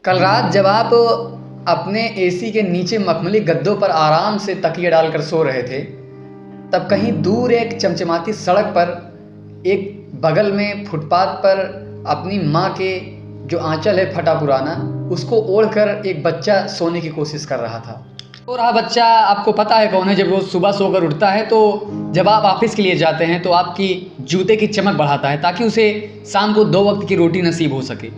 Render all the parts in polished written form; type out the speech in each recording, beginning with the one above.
कल रात जब आप अपने एसी के नीचे मखमली गद्दों पर आराम से तकिया डालकर सो रहे थे, तब कहीं दूर एक चमचमाती सड़क पर एक बगल में फुटपाथ पर अपनी माँ के जो आंचल है फटा पुराना, उसको ओढ़कर एक बच्चा सोने की कोशिश कर रहा था। तो रहा बच्चा, आपको पता है कौन है। जब रोज़ सुबह सोकर उठता है तो जब आप ऑफिस के लिए जाते हैं तो आपकी जूते की चमक बढ़ाता है ताकि उसे शाम को 2 वक्त की रोटी नसीब हो सके।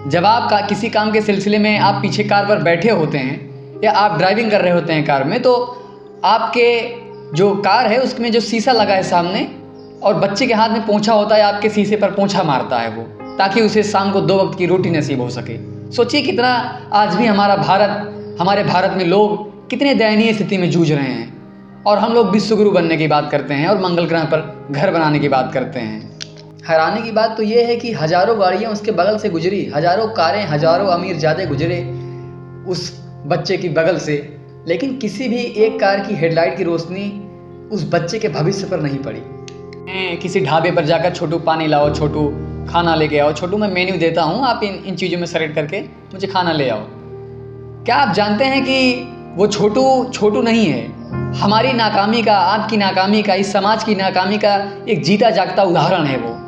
जब आप किसी काम के सिलसिले में आप पीछे कार पर बैठे होते हैं या आप ड्राइविंग कर रहे होते हैं कार में, तो आपके जो कार है उसमें जो शीशा लगा है सामने, और बच्चे के हाथ में पोंछा होता है, आपके शीशे पर पोंछा मारता है वो, ताकि उसे शाम को 2 वक्त की रोटी नसीब हो सके। सोचिए कितना आज भी हमारे भारत में लोग कितने दयनीय स्थिति में जूझ रहे हैं, और हम लोग विश्वगुरु बनने की बात करते हैं और मंगल ग्रह पर घर बनाने की बात करते हैं। हैरानी की बात तो ये है कि हज़ारों गाड़ियाँ उसके बगल से गुजरी, हज़ारों कारें, हज़ारों अमीरजादे गुजरे उस बच्चे की बगल से, लेकिन किसी भी एक कार की हेडलाइट की रोशनी उस बच्चे के भविष्य पर नहीं पड़ी। किसी ढाबे पर जाकर छोटू पानी लाओ, छोटू खाना लेके आओ, छोटू मैं मेन्यू देता हूँ, आप इन चीज़ों में सेलेक्ट करके मुझे खाना ले आओ। क्या आप जानते हैं कि वो छोटू नहीं है, हमारी नाकामी का, आपकी नाकामी का, इस समाज की नाकामी का एक जीता जागता उदाहरण है वो।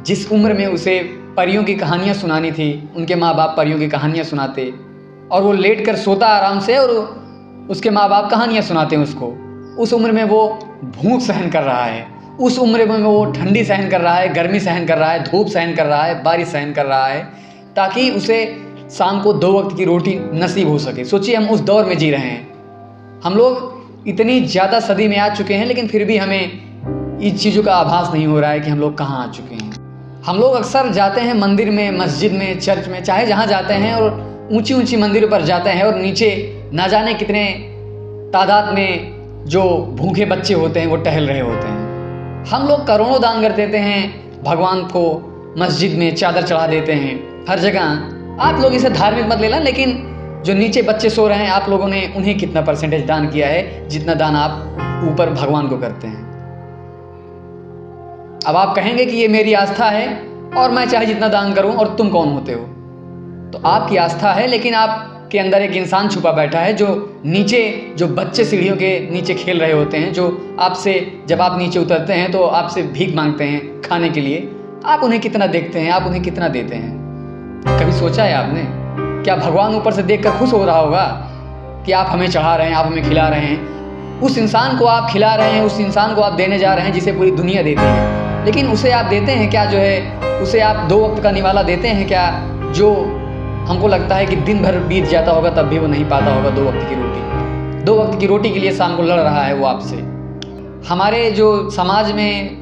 जिस उम्र में उसे परियों की कहानियाँ सुनानी थी, उनके माँ बाप परियों की कहानियाँ सुनाते और वो लेट कर सोता आराम से और उसके माँ बाप कहानियाँ सुनाते हैं उसको। उस उम्र में वो भूख सहन कर रहा है, उस उम्र में वो ठंडी सहन कर रहा है, गर्मी सहन कर रहा है, धूप सहन कर रहा है, बारिश सहन कर रहा है, ताकि उसे शाम को 2 वक्त की रोटी नसीब हो सके। सोचिए हम उस दौर में जी रहे हैं। हम लोग इतनी ज़्यादा सदी में आ चुके हैं, लेकिन फिर भी हमें इन चीज़ों का आभास नहीं हो रहा है कि हम लोग कहाँ आ चुके हैं। हम लोग अक्सर जाते हैं मंदिर में, मस्जिद में, चर्च में, चाहे जहाँ जाते हैं, और ऊंची ऊंची मंदिरों पर जाते हैं और नीचे ना जाने कितने तादाद में जो भूखे बच्चे होते हैं वो टहल रहे होते हैं। हम लोग करोड़ों दान कर देते हैं भगवान को, मस्जिद में चादर चढ़ा देते हैं, हर जगह। आप लोग इसे धार्मिक मत लेना, लेकिन जो नीचे बच्चे सो रहे हैं, आप लोगों ने उन्हें कितना परसेंटेज दान किया है, जितना दान आप ऊपर भगवान को करते हैं। अब आप कहेंगे कि ये मेरी आस्था है और मैं चाहे जितना दान करूं, और तुम कौन होते हो? तो आपकी आस्था है, लेकिन आपके अंदर एक इंसान छुपा बैठा है जो नीचे, जो बच्चे सीढ़ियों के नीचे खेल रहे होते हैं, जो आपसे, जब आप नीचे उतरते हैं तो आपसे भीख मांगते हैं खाने के लिए। आप उन्हें कितना देखते हैं, आप उन्हें कितना देते हैं? कभी सोचा है आपने? क्या भगवान ऊपर से देखकर खुश हो रहा होगा कि आप हमें चढ़ा रहे हैं, आप हमें खिला रहे हैं? उस इंसान को आप खिला रहे हैं, उस इंसान को आप देने जा रहे हैं जिसे पूरी दुनिया देती है, लेकिन उसे आप देते हैं क्या? जो है उसे आप 2 वक्त का निवाला देते हैं क्या? जो हमको लगता है कि दिन भर बीत जाता होगा तब भी वो नहीं पाता होगा 2 वक्त की रोटी। 2 वक्त की रोटी के लिए शाम को लड़ रहा है वो आपसे। हमारे जो समाज में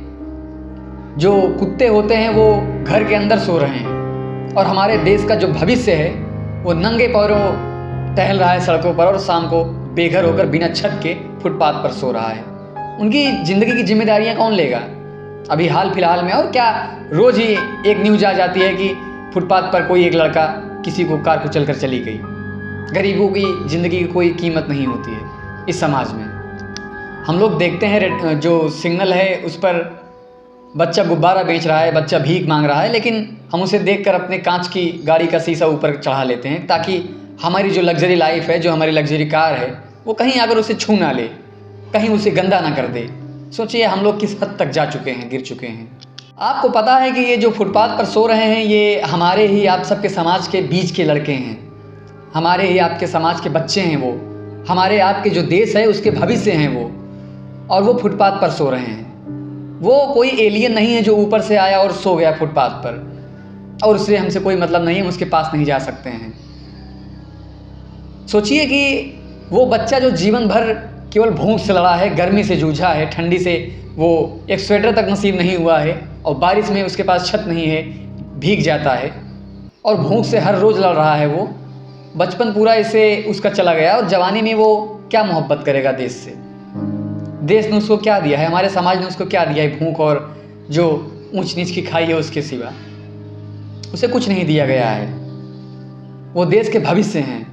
जो कुत्ते होते हैं वो घर के अंदर सो रहे हैं, और हमारे देश का जो भविष्य है वो नंगे पैरों टहल रहा है सड़कों पर, और शाम को बेघर होकर बिना छत के फुटपाथ पर सो रहा है। उनकी ज़िंदगी की जिम्मेदारियाँ कौन लेगा? अभी हाल फिलहाल में और क्या, रोज़ ही एक न्यूज़ आ जाती है कि फुटपाथ पर कोई एक लड़का किसी को कार कुचल कर चली गई। गरीबों की ज़िंदगी की कोई कीमत नहीं होती है इस समाज में। हम लोग देखते हैं जो सिग्नल है उस पर बच्चा गुब्बारा बेच रहा है, बच्चा भीख मांग रहा है, लेकिन हम उसे देखकर अपने कांच की गाड़ी का शीशा ऊपर चढ़ा लेते हैं, ताकि हमारी जो लग्जरी लाइफ है, जो हमारी लग्जरी कार है, वो कहीं अगर उसे छू ना ले, कहीं उसे गंदा ना कर दे। सोचिए हम लोग किस हद तक जा चुके हैं, गिर चुके हैं। आपको पता है कि ये जो फुटपाथ पर सो रहे हैं, ये हमारे ही आप सबके समाज के बीच के लड़के हैं, हमारे ही आपके समाज के बच्चे हैं वो, हमारे आपके जो देश है उसके भविष्य हैं वो, और वो फुटपाथ पर सो रहे हैं। वो कोई एलियन नहीं है जो ऊपर से आया और सो गया फुटपाथ पर, और उससे हमसे कोई मतलब नहीं है, हम उसके पास नहीं जा सकते हैं। सोचिए कि वो बच्चा जो जीवन भर केवल भूख से लड़ा है, गर्मी से जूझा है, ठंडी से वो एक स्वेटर तक नसीब नहीं हुआ है, और बारिश में उसके पास छत नहीं है, भीग जाता है, और भूख से हर रोज़ लड़ रहा है। वो बचपन पूरा इसे उसका चला गया, और जवानी में वो क्या मोहब्बत करेगा देश से? देश ने उसको क्या दिया है, हमारे समाज ने उसको क्या दिया है? भूख और जो ऊंच नीच की खाई है, उसके सिवा उसे कुछ नहीं दिया गया है। वो देश के भविष्य हैं।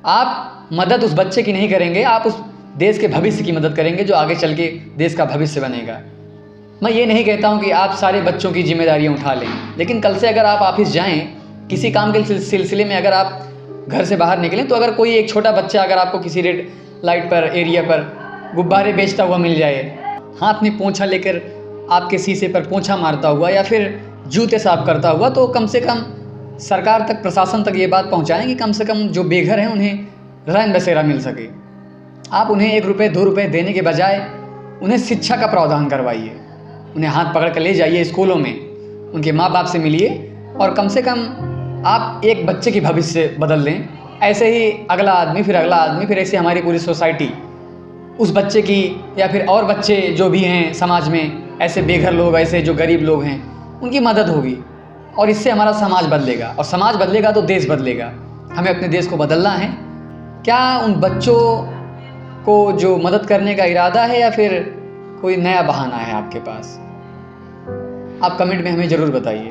आप मदद उस बच्चे की नहीं करेंगे, आप उस देश के भविष्य की मदद करेंगे जो आगे चल के देश का भविष्य बनेगा। मैं ये नहीं कहता हूँ कि आप सारे बच्चों की जिम्मेदारियाँ उठा लें, लेकिन कल से अगर आप ऑफिस जाएँ किसी काम के सिलसिले में अगर आप घर से बाहर निकलें तो अगर कोई एक छोटा बच्चा अगर आपको किसी रेड लाइट पर एरिया पर गुब्बारे बेचता हुआ मिल जाए, हाथ में पोंछा लेकर आपके शीशे पर पोंछा मारता हुआ या फिर जूते साफ करता हुआ, तो कम से कम सरकार तक, प्रशासन तक ये बात पहुंचाएं कि कम से कम जो बेघर हैं उन्हें रैन बसेरा मिल सके। आप उन्हें 1 रुपये 2 रुपये देने के बजाय उन्हें शिक्षा का प्रावधान करवाइए। उन्हें हाथ पकड़ कर ले जाइए स्कूलों में, उनके माँ बाप से मिलिए और कम से कम आप एक बच्चे की भविष्य बदल दें। ऐसे ही अगला आदमी, फिर अगला आदमी, फिर ऐसे हमारी पूरी सोसाइटी उस बच्चे की या फिर और बच्चे जो भी हैं समाज में, ऐसे बेघर लोग, ऐसे जो गरीब लोग हैं, उनकी मदद होगी और इससे हमारा समाज बदलेगा और समाज बदलेगा तो देश बदलेगा। हमें अपने देश को बदलना है। क्या उन बच्चों को जो मदद करने का इरादा है या फिर कोई नया बहाना है आपके पास? आप कमेंट में हमें ज़रूर बताइए।